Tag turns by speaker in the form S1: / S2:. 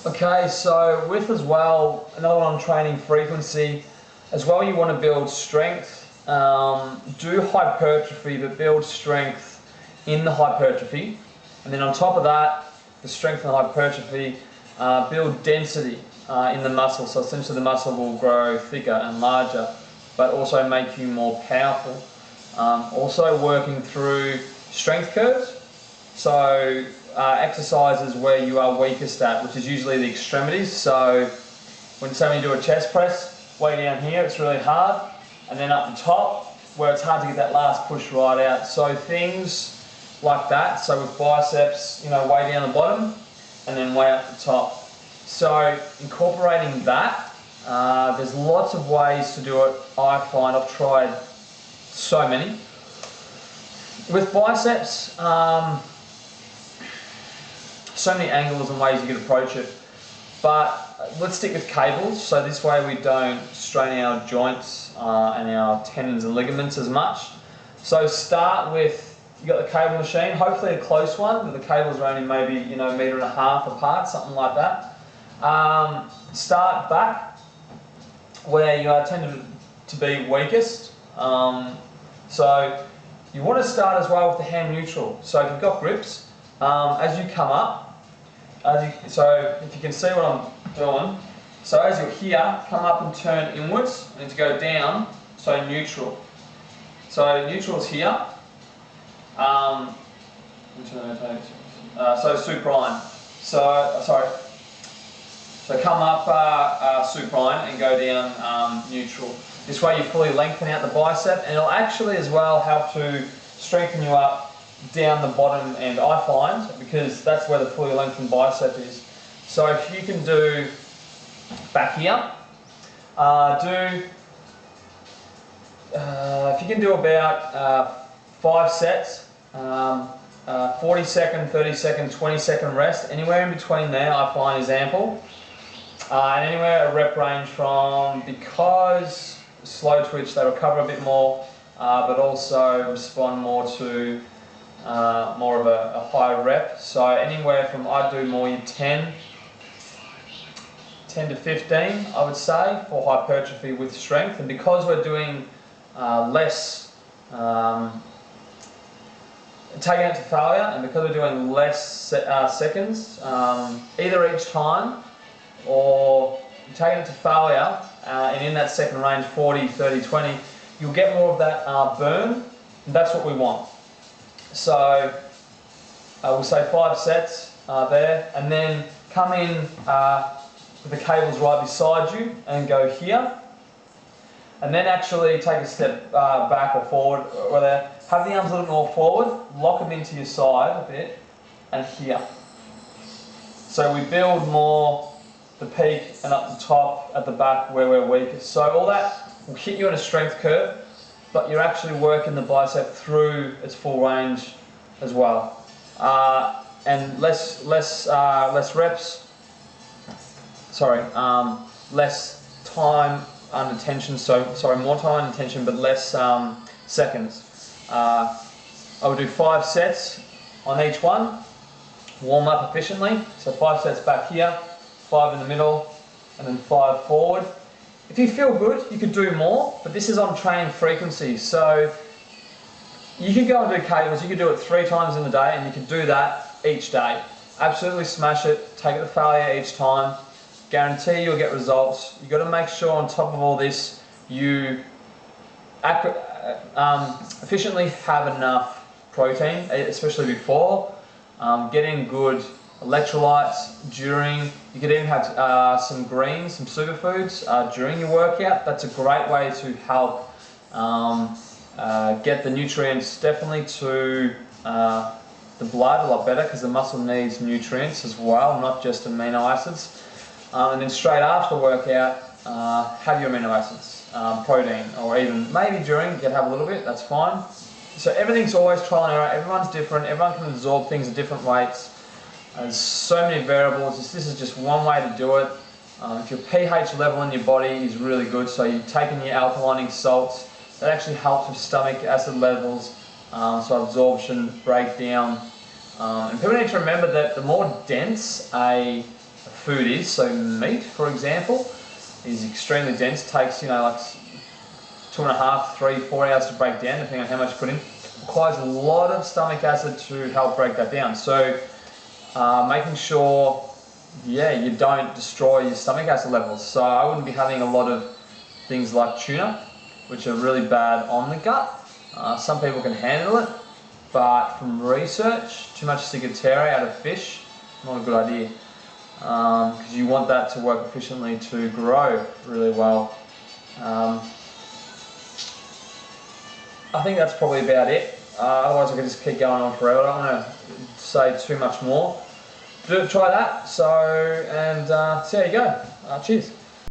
S1: Okay, so with as well, another one on training frequency, as well you want to build strength, do hypertrophy but build strength in the hypertrophy, and then on top of that, the strength and the hypertrophy, build density in the muscle, so essentially the muscle will grow thicker and larger, but also make you more powerful. Also working through strength curves, so exercises where you are weakest at, which is usually the extremities. So when you do a chest press, way down here it's really hard, and then up the top where it's hard to get that last push right out. So things like that. So with biceps, way down the bottom and then way up the top. So incorporating that, there's lots of ways to do it. I find I've tried so many. With biceps, so many angles and ways you can approach it, but let's stick with cables, so this way we don't strain our joints and our tendons and ligaments as much. So start with, you got the cable machine, hopefully a close one, but the cables are only maybe a metre and a half apart, something like that. Start back where you are tended to be weakest. So you want to start as well with the hand neutral. So if you've got grips, as you come up, so if you can see what I'm doing, so as you're here, come up and turn inwards, and to go down, so neutral. So neutral is here. So supine. So come up supine and go down neutral. This way you fully lengthen out the bicep, and it'll actually as well help to strengthen you up down the bottom end, I find, because that's where the fully lengthened bicep is. So if you can do back here, if you can do about 5 sets, 40 second, 30 second, 20 second rest, anywhere in between there I find is ample. And anywhere a rep range from, because slow twitch, they recover a bit more, but also respond more to more of a higher rep. So anywhere from, I'd do more your 10 to 15, I would say, for hypertrophy with strength. And because we're doing less, taking it to failure, and because we're doing less seconds, either each time, or taking it to failure, and in that second range, 40, 30, 20, you'll get more of that burn, and that's what we want. So we'll say 5 sets there, and then come in with the cables right beside you and go here, and then actually take a step back or forward, or there. Have the arms a little more forward, lock them into your side a bit, and here. So we build more the peak and up the top, at the back where we're weakest. So all that will hit you in a strength curve, but you're actually working the bicep through its full range as well. And less reps, less time under tension, more time under tension, but less seconds. I would do 5 sets on each one, warm up efficiently, so 5 sets back here, 5 in the middle, and then 5 forward. If you feel good, you could do more, but this is on training frequency, so you could go and do cables, you could do it 3 times in the day, and you could do that each day. Absolutely smash it, take it to failure each time, guarantee you'll get results. You've got to make sure on top of all this, you efficiently have enough protein, especially before, getting good electrolytes during. You could even have some greens, some superfoods during your workout. That's a great way to help get the nutrients definitely to the blood a lot better, because the muscle needs nutrients as well, not just amino acids. And then straight after workout, have your amino acids, protein, or even maybe during, you can have a little bit, that's fine. So everything's always trial and error, everyone's different, everyone can absorb things at different rates. There's so many variables. This is just one way to do it. If your pH level in your body is really good, so you're taking your alkalining salts, that actually helps with stomach acid levels, so absorption, breakdown. And people need to remember that the more dense a food is. So meat, for example, is extremely dense. Takes, you know, like 2.5, 3, 4 hours to break down, depending on how much you put in. Requires a lot of stomach acid to help break that down. So making sure, yeah, you don't destroy your stomach acid levels. So I wouldn't be having a lot of things like tuna, which are really bad on the gut. Some people can handle it, but from research, too much ciguatera out of fish, not a good idea. Because you want that to work efficiently to grow really well. I think that's probably about it. Otherwise I could just keep going on forever. I don't want to say too much more. Try that. So, and see how you go. Cheers.